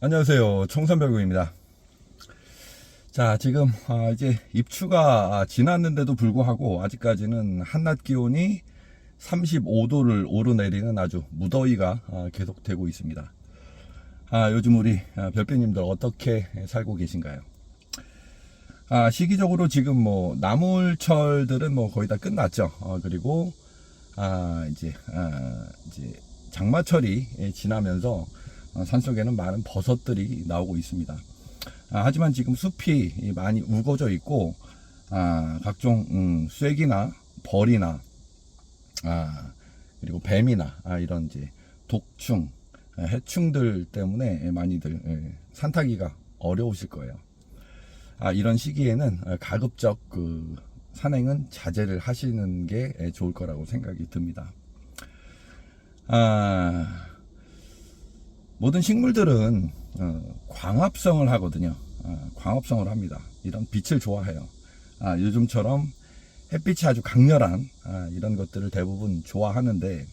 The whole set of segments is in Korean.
안녕하세요. 청산별구입니다. 자, 지금 이제 입추가 지났는데도 불구하고 아직까지는 한낮 기온이 35도를 오르내리는 아주 무더위가 계속되고 있습니다. 요즘 우리 별빛님들 어떻게 살고 계신가요? 시기적으로 지금 뭐 나물철들은 뭐 거의 다 끝났죠. 그리고 이제 장마철이 지나면서 산속에는 많은 버섯들이 나오고 있습니다. 하지만 지금 숲이 많이 우거져 있고 각종 쐐기나 벌이나 그리고 뱀이나 이런 이제 독충, 해충들 때문에 많이들 산타기가 어려우실 거예요. 이런 시기에는 가급적 그 산행은 자제를 하시는 게 좋을 거라고 생각이 듭니다. 모든 식물들은 광합성을 하거든요. 광합성을 합니다. 이런 빛을 좋아해요. 요즘처럼 햇빛이 아주 강렬한 이런 것들을 대부분 좋아하는데,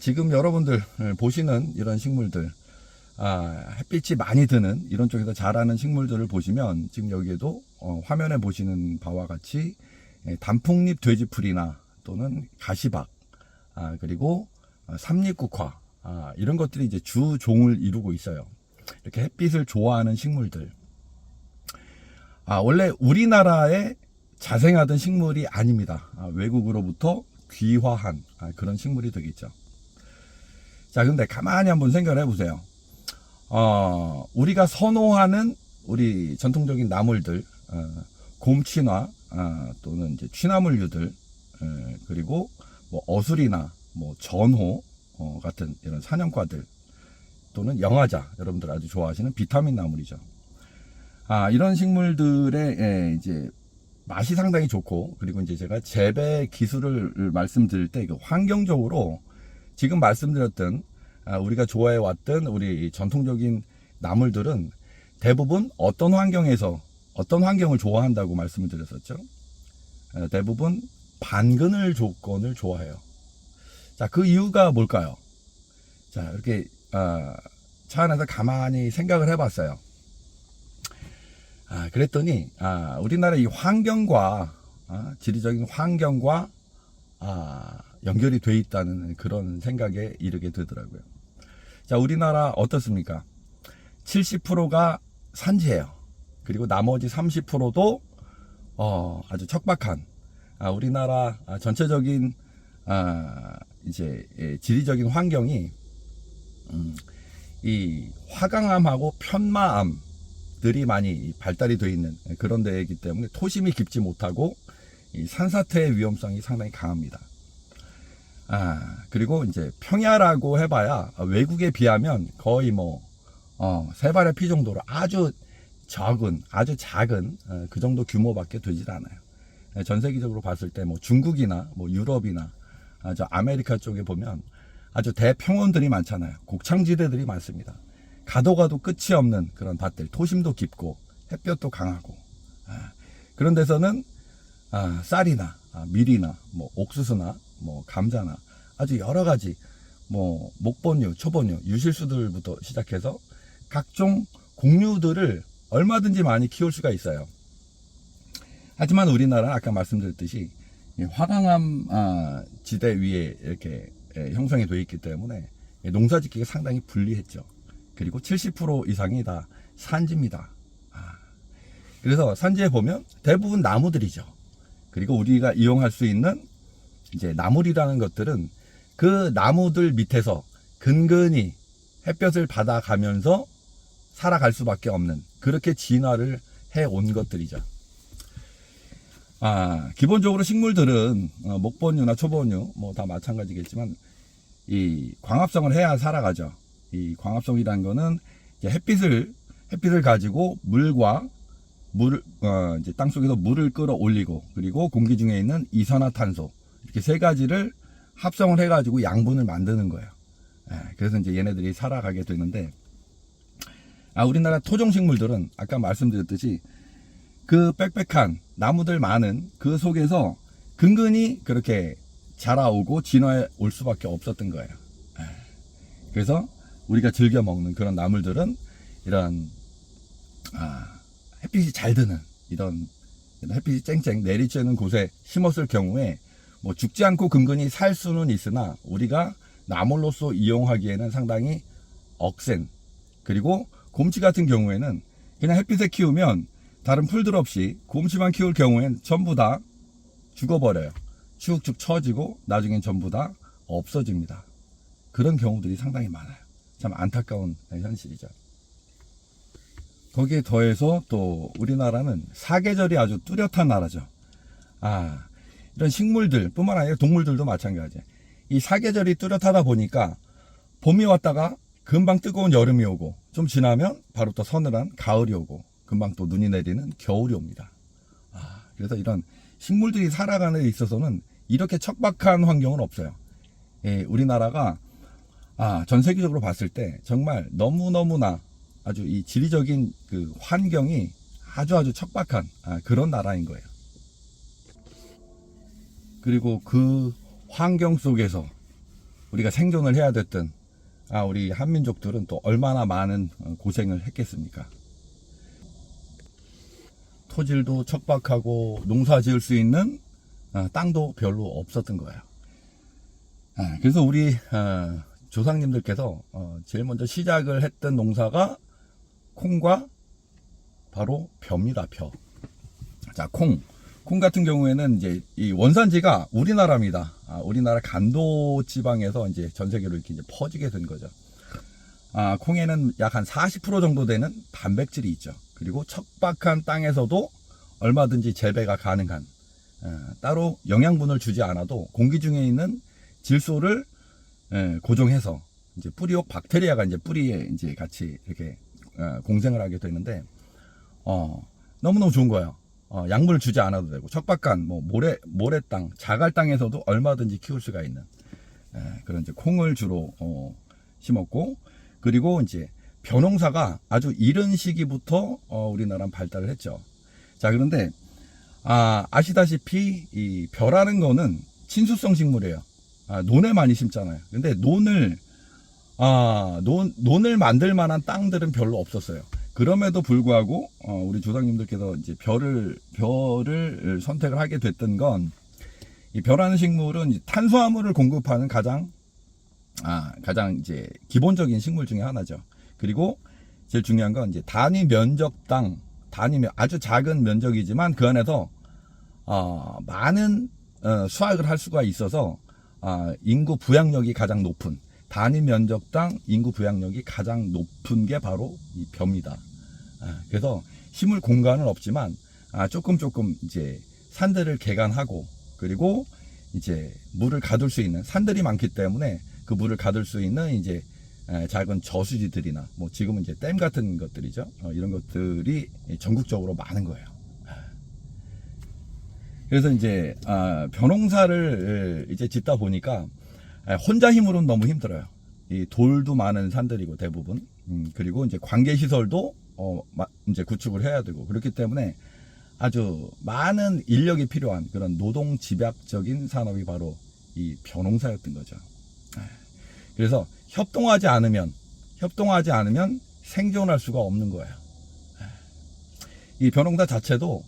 지금 여러분들 보시는 이런 식물들, 햇빛이 많이 드는 이런 쪽에서 자라는 식물들을 보시면 지금 여기에도 화면에 보시는 바와 같이 단풍잎 돼지풀이나 또는 가시박, 그리고 삼립국화, 이런 것들이 이제 주종을 이루고 있어요. 이렇게 햇빛을 좋아하는 식물들. 원래 우리나라에 자생하던 식물이 아닙니다. 외국으로부터 귀화한 그런 식물이 되겠죠. 자, 근데 가만히 한번 생각을 해보세요. 우리가 선호하는 우리 전통적인 나물들, 곰취나 또는 이제 취나물류들, 그리고 뭐 어술이나 뭐 전호 같은 이런 사냥과들, 또는 영화자, 여러분들 아주 좋아하시는 비타민 나물이죠. 이런 식물들의 이제 맛이 상당히 좋고, 그리고 이제 제가 재배 기술을 말씀드릴 때 그 환경적으로 지금 말씀드렸던 우리가 좋아해 왔던 우리 전통적인 나물들은 대부분 어떤 환경에서 어떤 환경을 좋아한다고 말씀을 드렸었죠. 대부분 반그늘 조건을 좋아해요. 자, 그 이유가 뭘까요? 자, 이렇게 차 안에서 가만히 생각을 해봤어요. 그랬더니 우리나라 이 환경과 지리적인 환경과 연결이 돼 있다는 그런 생각에 이르게 되더라고요. 자, 우리나라 어떻습니까? 70%가 산지예요. 그리고 나머지 30%도 아주 척박한 우리나라 전체적인 이제 지리적인 환경이 이 화강암하고 편마암들이 많이 발달이 되어 있는 그런 데이기 때문에 토심이 깊지 못하고 이 산사태의 위험성이 상당히 강합니다. 그리고 이제 평야라고 해봐야 외국에 비하면 거의 뭐 세 발의 피 정도로 아주 작은 그 정도 규모밖에 되질 않아요. 전 세계적으로 봤을 때 뭐 중국이나 뭐 유럽이나 저 아메리카 쪽에 보면 아주 대평원들이 많잖아요. 곡창지대들이 많습니다. 가도 끝이 없는 그런 밭들, 토심도 깊고 햇볕도 강하고, 그런 데서는 쌀이나 밀이나 뭐 옥수수나 뭐 감자나 아주 여러 가지 뭐 목본류, 초본류, 유실수들부터 시작해서 각종 곡류들을 얼마든지 많이 키울 수가 있어요. 하지만 우리나라는 아까 말씀드렸듯이 화강암 지대 위에 이렇게 형성이 되어 있기 때문에 농사짓기가 상당히 불리했죠. 그리고 70% 이상이 다 산지입니다. 그래서 산지에 보면 대부분 나무들이죠. 그리고 우리가 이용할 수 있는 이제 나물이라는 것들은 그 나무들 밑에서 근근히 햇볕을 받아가면서 살아갈 수밖에 없는, 그렇게 진화를 해온 것들이죠. 기본적으로 식물들은 목본류나 초본류 뭐 다 마찬가지겠지만 이 광합성을 해야 살아가죠. 이 광합성이라는 거는 이제 햇빛을 가지고 이제 땅 속에서 물을 끌어올리고, 그리고 공기 중에 있는 이산화탄소, 이렇게 세 가지를 합성을 해가지고 양분을 만드는 거예요. 그래서 이제 얘네들이 살아가게 되는데, 우리나라 토종식물들은 아까 말씀드렸듯이 그 빽빽한 나무들 많은 그 속에서 근근히 그렇게 자라오고 진화해 올 수밖에 없었던 거예요. 그래서 우리가 즐겨 먹는 그런 나물들은 이런 햇빛이 잘 드는 이런 햇빛이 쨍쨍 내리쬐는 곳에 심었을 경우에 뭐 죽지 않고 근근히 살 수는 있으나 우리가 나물로서 이용하기에는 상당히 억센, 그리고 곰치 같은 경우에는 그냥 햇빛에 키우면 다른 풀들 없이 곰치만 키울 경우엔 전부 다 죽어버려요. 축축 처지고 나중엔 전부 다 없어집니다. 그런 경우들이 상당히 많아요. 참 안타까운 현실이죠. 거기에 더해서 또 우리나라는 사계절이 아주 뚜렷한 나라죠. 이런 식물들 뿐만 아니라 동물들도 마찬가지예요. 이 사계절이 뚜렷하다 보니까 봄이 왔다가 금방 뜨거운 여름이 오고, 좀 지나면 바로 또 서늘한 가을이 오고, 금방 또 눈이 내리는 겨울이 옵니다. 그래서 이런 식물들이 살아가는 데 있어서는 이렇게 척박한 환경은 없어요. 우리나라가 전 세계적으로 봤을 때 정말 너무너무나 아주 이 지리적인 그 환경이 아주 척박한 그런 나라인 거예요. 그리고 그 환경 속에서 우리가 생존을 해야 됐던 우리 한민족들은 또 얼마나 많은 고생을 했겠습니까? 토질도 척박하고 농사 지을 수 있는 땅도 별로 없었던 거예요. 그래서 우리 조상님들께서 제일 먼저 시작을 했던 농사가 콩과 바로 벼입니다. 벼. 자, 콩 같은 경우에는 이제 이 원산지가 우리나라입니다. 우리나라 간도 지방에서 이제 전 세계로 이렇게 이제 퍼지게 된 거죠. 콩에는 약 한 40% 정도 되는 단백질이 있죠. 그리고 척박한 땅에서도 얼마든지 재배가 가능한, 따로 영양분을 주지 않아도 공기 중에 있는 질소를 고정해서 이제 뿌리옥 박테리아가 이제 뿌리에 이제 같이 이렇게 공생을 하게 되는데, 너무너무 좋은 거예요. 약물을 주지 않아도 되고, 척박한 뭐 모래 땅, 자갈 땅에서도 얼마든지 키울 수가 있는 그런 이제 콩을 주로 심었고, 그리고 이제 벼농사가 아주 이른 시기부터 우리나라는 발달을 했죠. 자, 그런데 아시다시피 이 벼라는 거는 친수성 식물이에요. 논에 많이 심잖아요. 근데 논을 만들 만한 땅들은 별로 없었어요. 그럼에도 불구하고 우리 조상님들께서 이제 벼를 선택을 하게 됐던 건, 이 벼라는 식물은 탄수화물을 공급하는 가장 이제 기본적인 식물 중에 하나죠. 그리고 제일 중요한 건 이제 단위 면적당, 아주 작은 면적이지만 그 안에서 많은 수확을 할 수가 있어서 인구 부양력이 가장 높은, 단위 면적당 인구 부양력이 가장 높은 게 바로 이 벼입니다. 그래서 심을 공간은 없지만 조금 이제 산들을 개간하고, 그리고 이제 물을 가둘 수 있는 산들이 많기 때문에 그 물을 가둘 수 있는 이제 작은 저수지들이나 뭐 지금은 이제 댐 같은 것들이죠. 이런 것들이 전국적으로 많은 거예요. 그래서 이제 벼농사를 이제 짓다 보니까 혼자 힘으로는 너무 힘들어요. 이 돌도 많은 산들이고 대부분, 그리고 이제 관계 시설도 이제 구축을 해야 되고, 그렇기 때문에 아주 많은 인력이 필요한 그런 노동 집약적인 산업이 바로 이 벼농사였던 거죠. 그래서 협동하지 않으면 생존할 수가 없는 거예요. 이 벼농사 자체도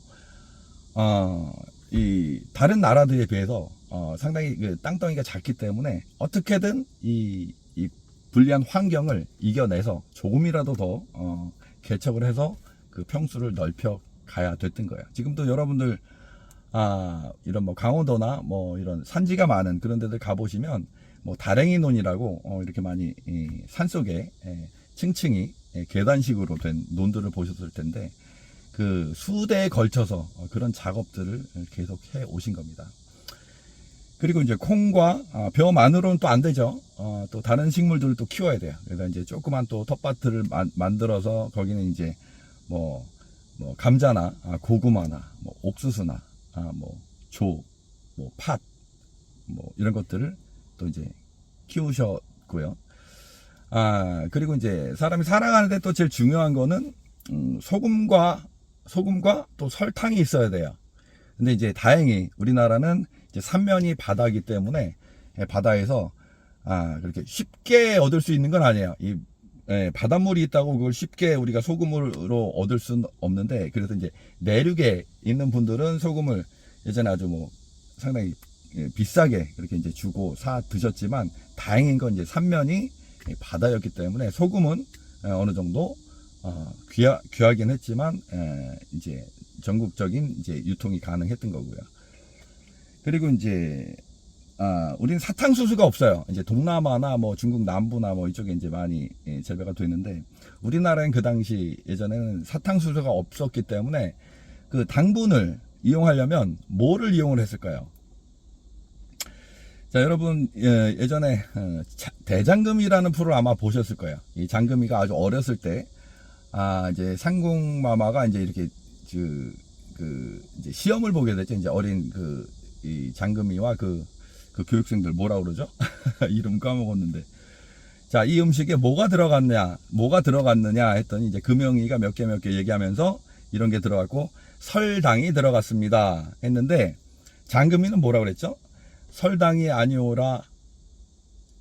이 다른 나라들에 비해서 상당히 그 땅덩이가 작기 때문에 어떻게든 이 불리한 환경을 이겨내서 조금이라도 더 개척을 해서 그 평수를 넓혀 가야 됐던 거예요. 지금도 여러분들 이런 뭐 강원도나 뭐 이런 산지가 많은 그런 데들 가보시면 뭐 다랭이 논이라고 이렇게 많이 산속에 층층이 계단식으로 된 논들을 보셨을 텐데, 그 수대에 걸쳐서 그런 작업들을 계속 해 오신 겁니다. 그리고 이제 콩과 벼만으로는 또 안 되죠. 또 다른 식물들을 또 키워야 돼요. 그래서 이제 조그만 또 텃밭을 만들어서 거기는 이제 뭐 감자나 고구마나 뭐 옥수수나 뭐 조, 뭐 팥, 뭐 이런 것들을 또 이제 키우셨고요. 그리고 이제 사람이 살아가는데 또 제일 중요한 거는 소금과 또 설탕이 있어야 돼요. 근데 이제 다행히 우리나라는 이제 삼면이 바다이기 때문에 바다에서 그렇게 쉽게 얻을 수 있는 건 아니에요. 이 바닷물이 있다고 그걸 쉽게 우리가 소금으로 얻을 수는 없는데, 그래서 이제 내륙에 있는 분들은 소금을 예전에 아주 뭐 상당히 비싸게 그렇게 이제 주고 사 드셨지만, 다행인 건 이제 삼면이 바다였기 때문에 소금은 어느 정도 귀하긴 했지만 이제 전국적인 이제 유통이 가능했던 거고요. 그리고 이제 우리는 사탕수수가 없어요. 이제 동남아나 뭐 중국 남부나 뭐 이쪽에 이제 많이 재배가 되는데, 우리나라엔 그 당시 예전에는 사탕수수가 없었기 때문에 그 당분을 이용하려면 뭐를 이용을 했을까요? 자, 여러분, 예전에 대장금이라는 프로를 아마 보셨을 거예요. 이 장금이가 아주 어렸을 때 이제 상궁마마가 이제 이렇게 이제 시험을 보게 됐죠. 이제 어린 이 장금이와 그 교육생들 뭐라 그러죠? 이름 까먹었는데. 자, 이 음식에 뭐가 들어갔느냐 했더니 이제 금영이가 몇 개 얘기하면서 이런 게 들어갔고 설당이 들어갔습니다 했는데, 장금이는 뭐라 그랬죠? 설당이 아니오라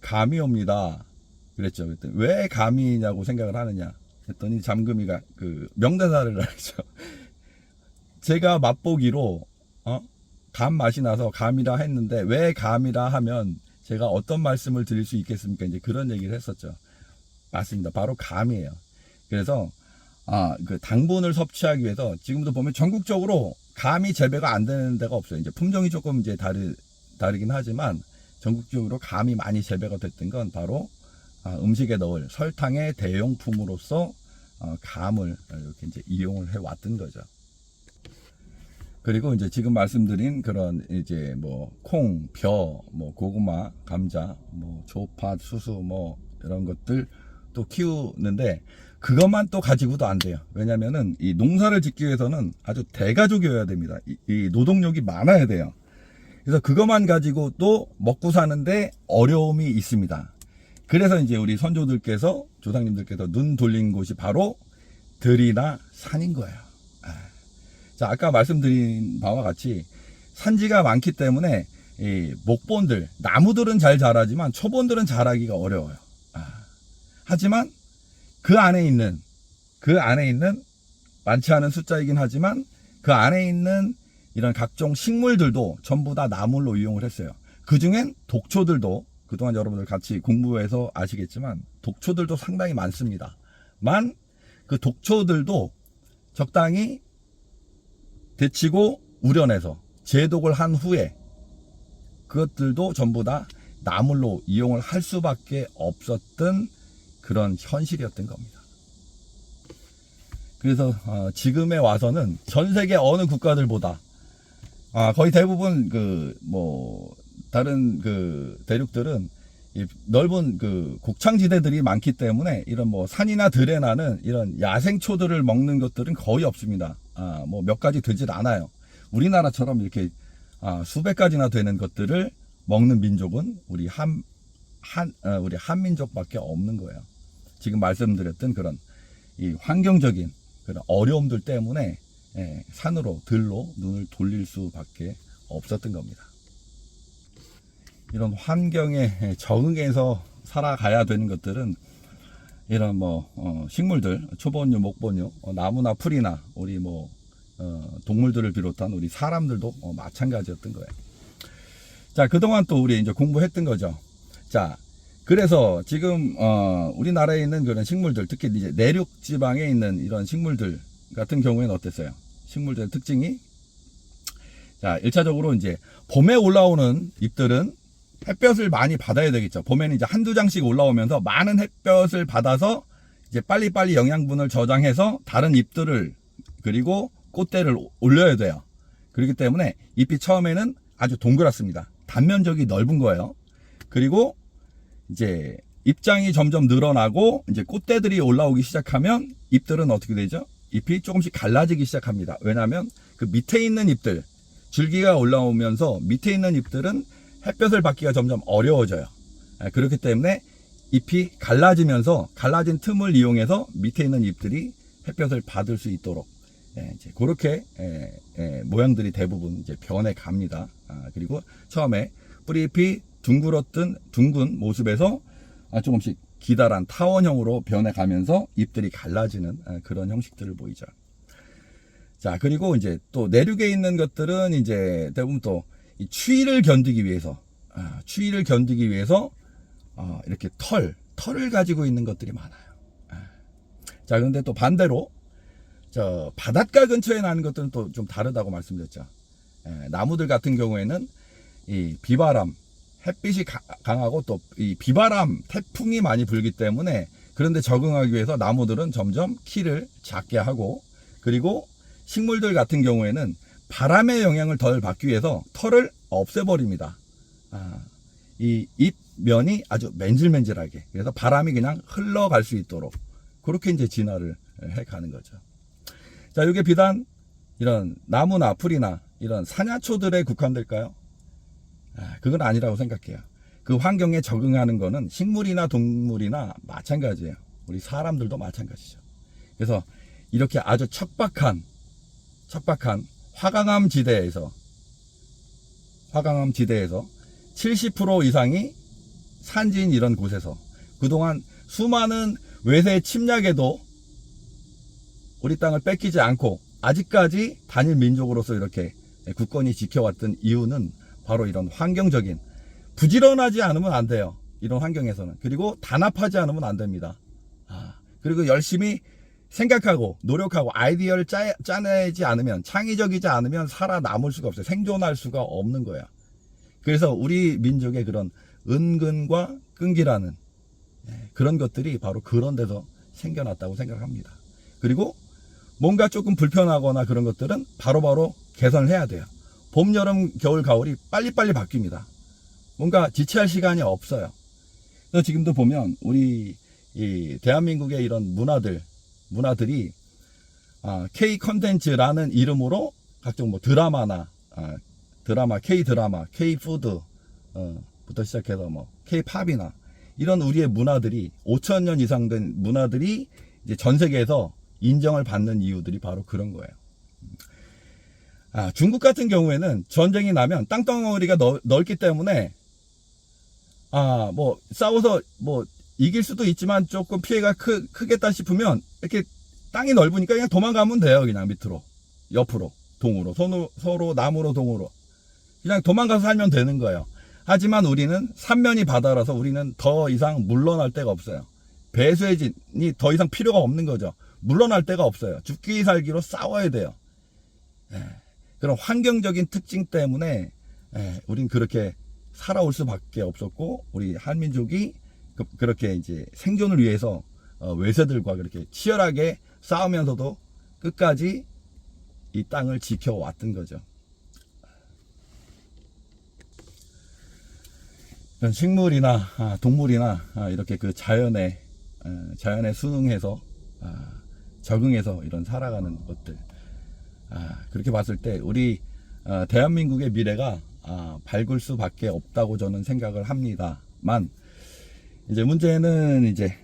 감이옵니다 그랬죠. 그랬더니 왜 감이냐고 생각을 하느냐 했더니 장금이가 그 명대사를 하죠. 제가 맛보기로 감 맛이 나서 감이라 했는데, 왜 감이라 하면 제가 어떤 말씀을 드릴 수 있겠습니까? 이제 그런 얘기를 했었죠. 맞습니다. 바로 감이에요. 그래서 그 당분을 섭취하기 위해서 지금도 보면 전국적으로 감이 재배가 안 되는 데가 없어요. 이제 품종이 조금 이제 다르긴 하지만 전국적으로 감이 많이 재배가 됐던 건 바로 음식에 넣을 설탕의 대용품으로서 감을 이렇게 이제 이용을 해 왔던 거죠. 그리고 이제 지금 말씀드린 그런 이제 뭐 콩, 벼, 뭐 고구마, 감자, 뭐 조팥, 수수 뭐 이런 것들 또 키우는데, 그것만 또 가지고도 안 돼요. 왜냐면은 이 농사를 짓기 위해서는 아주 대가족이어야 됩니다. 이 노동력이 많아야 돼요. 그래서 그것만 가지고 또 먹고 사는데 어려움이 있습니다. 그래서 이제 우리 선조들께서, 조상님들께서 눈 돌린 곳이 바로 들이나 산인 거예요. 자, 아까 말씀드린 바와 같이 산지가 많기 때문에 이 목본들, 나무들은 잘 자라지만 초본들은 자라기가 어려워요. 하지만 그 안에 있는 많지 않은 숫자이긴 하지만 그 안에 있는 이런 각종 식물들도 전부 다 나물로 이용을 했어요. 그 중엔 독초들도, 그동안 여러분들 같이 공부해서 아시겠지만 독초들도 상당히 많습니다. 그 독초들도 적당히 데치고 우려내서 제독을 한 후에 그것들도 전부 다 나물로 이용을 할 수밖에 없었던 그런 현실이었던 겁니다. 그래서 지금에 와서는 전 세계 어느 국가들보다 거의 대부분 다른 대륙들은 넓은 곡창지대들이 많기 때문에 이런 뭐 산이나 들에 나는 이런 야생초들을 먹는 것들은 거의 없습니다. 뭐 몇 가지 되질 않아요. 우리나라처럼 이렇게 수백 가지나 되는 것들을 먹는 민족은 우리 한민족밖에 없는 거예요. 지금 말씀드렸던 그런 이 환경적인 그런 어려움들 때문에 산으로 들로 눈을 돌릴 수밖에 없었던 겁니다. 이런 환경에 적응해서 살아가야 되는 것들은 이런 식물들, 초본류, 목본류, 나무나 풀이나 우리 동물들을 비롯한 우리 사람들도 마찬가지였던 거예요. 자, 그동안 또 우리 이제 공부했던 거죠. 자, 그래서 지금 우리나라에 있는 그런 식물들, 특히 이제 내륙 지방에 있는 이런 식물들 같은 경우에는 어땠어요? 식물들의 특징이, 자, 1차적으로 이제 봄에 올라오는 잎들은 햇볕을 많이 받아야 되겠죠. 봄에는 이제 한두 장씩 올라오면서 많은 햇볕을 받아서 이제 빨리빨리 영양분을 저장해서 다른 잎들을, 그리고 꽃대를 올려야 돼요. 그렇기 때문에 잎이 처음에는 아주 동그랗습니다. 단면적이 넓은 거예요. 그리고 이제 잎장이 점점 늘어나고 이제 꽃대들이 올라오기 시작하면 잎들은 어떻게 되죠? 잎이 조금씩 갈라지기 시작합니다. 왜냐하면 그 밑에 있는 잎들, 줄기가 올라오면서 밑에 있는 잎들은 햇볕을 받기가 점점 어려워져요. 그렇기 때문에 잎이 갈라지면서 갈라진 틈을 이용해서 밑에 있는 잎들이 햇볕을 받을 수 있도록 이제 그렇게 모양들이 대부분 이제 변해 갑니다. 그리고 처음에 뿌리잎이 둥근 모습에서 조금씩 기다란 타원형으로 변해가면서 잎들이 갈라지는 그런 형식들을 보이죠. 자, 그리고 이제 또 내륙에 있는 것들은 이제 대부분 또 이 추위를 견디기 위해서, 이렇게 털을 가지고 있는 것들이 많아요. 자, 그런데 또 반대로, 바닷가 근처에 나는 것들은 또 좀 다르다고 말씀드렸죠. 나무들 같은 경우에는 이 비바람, 햇빛이 강하고 또 이 비바람, 태풍이 많이 불기 때문에 그런데 적응하기 위해서 나무들은 점점 키를 작게 하고, 그리고 식물들 같은 경우에는 바람의 영향을 덜 받기 위해서 털을 없애버립니다. 이 잎면이 아주 맨질맨질하게, 그래서 바람이 그냥 흘러갈 수 있도록 그렇게 이제 진화를 해 가는 거죠. 자, 이게 비단 이런 나무나 풀이나 이런 사냐초들에 국한될까요? 그건 아니라고 생각해요. 그 환경에 적응하는 거는 식물이나 동물이나 마찬가지예요. 우리 사람들도 마찬가지죠. 그래서 이렇게 아주 척박한 화강암 지대에서 70% 이상이 산지인 이런 곳에서 그동안 수많은 외세 침략에도 우리 땅을 뺏기지 않고 아직까지 단일 민족으로서 이렇게 굳건히 지켜왔던 이유는 바로 이런 환경적인, 부지런하지 않으면 안 돼요. 이런 환경에서는. 그리고 단합하지 않으면 안 됩니다. 그리고 열심히 생각하고 노력하고 아이디어를 짜내지 않으면, 창의적이지 않으면 살아남을 수가 없어요. 생존할 수가 없는 거예요. 그래서 우리 민족의 그런 은근과 끈기라는 그런 것들이 바로 그런 데서 생겨났다고 생각합니다. 그리고 뭔가 조금 불편하거나 그런 것들은 바로바로 개선을 해야 돼요. 봄, 여름, 겨울, 가을이 빨리빨리 바뀝니다. 뭔가 지체할 시간이 없어요. 그래서 지금도 보면 우리 이 대한민국의 이런 문화들이 K 컨텐츠라는 이름으로 각종 뭐 드라마나 K 드라마, K 푸드 부터 시작해서 뭐 K 팝이나 이런 우리의 문화들이 5,000년 이상 된 문화들이 이제 전 세계에서 인정을 받는 이유들이 바로 그런 거예요. 중국 같은 경우에는 전쟁이 나면 땅덩어리가 넓기 때문에 뭐 싸워서 뭐 이길 수도 있지만 조금 피해가 크겠다 싶으면 이렇게 땅이 넓으니까 그냥 도망가면 돼요. 그냥 밑으로, 옆으로, 동으로, 서로 나무로 동으로 그냥 도망가서 살면 되는 거예요. 하지만 우리는 삼면이 바다라서 우리는 더 이상 물러날 데가 없어요. 배수의 진이 더 이상 필요가 없는 거죠. 물러날 데가 없어요. 죽기 살기로 싸워야 돼요. 그런 환경적인 특징 때문에 우린 그렇게 살아올 수밖에 없었고, 우리 한민족이 그렇게 이제 생존을 위해서 외세들과 그렇게 치열하게 싸우면서도 끝까지 이 땅을 지켜왔던 거죠. 식물이나 동물이나 이렇게 그 자연에 순응해서 적응해서 이런 살아가는 것들, 그렇게 봤을 때 우리 대한민국의 미래가 밝을 수밖에 없다고 저는 생각을 합니다만, 이제 문제는 이제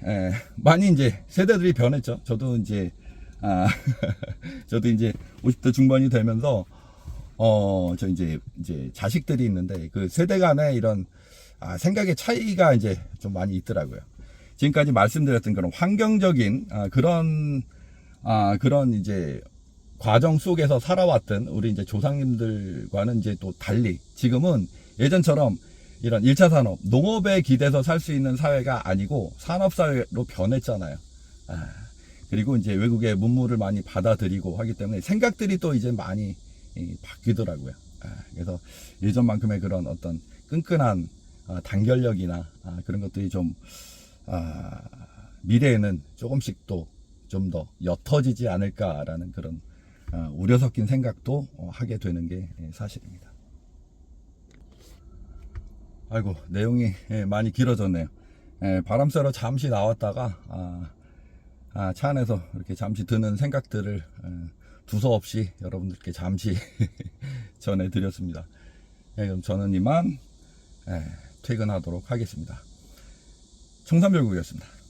많이 이제 세대들이 변했죠. 저도 이제 50대 중반이 되면서 저 이제 자식들이 있는데 그 세대 간의 이런 생각의 차이가 이제 좀 많이 있더라고요. 지금까지 말씀드렸던 그런 환경적인 그런 이제 과정 속에서 살아왔던 우리 이제 조상님들과는 이제 또 달리 지금은 예전처럼 이런 1차 산업, 농업에 기대서 살 수 있는 사회가 아니고 산업사회로 변했잖아요. 그리고 이제 외국의 문물을 많이 받아들이고 하기 때문에 생각들이 또 이제 많이 바뀌더라고요. 그래서 예전만큼의 그런 어떤 끈끈한 단결력이나 그런 것들이 좀 미래에는 조금씩 또 좀 더 옅어지지 않을까라는 그런 우려 섞인 생각도 하게 되는 게 사실입니다. 아이고, 내용이 많이 길어졌네요. 바람 쐬러 잠시 나왔다가 차 안에서 이렇게 잠시 드는 생각들을 두서없이 여러분들께 잠시 전해드렸습니다. 그럼 저는 이만 퇴근하도록 하겠습니다. 청산별국이었습니다.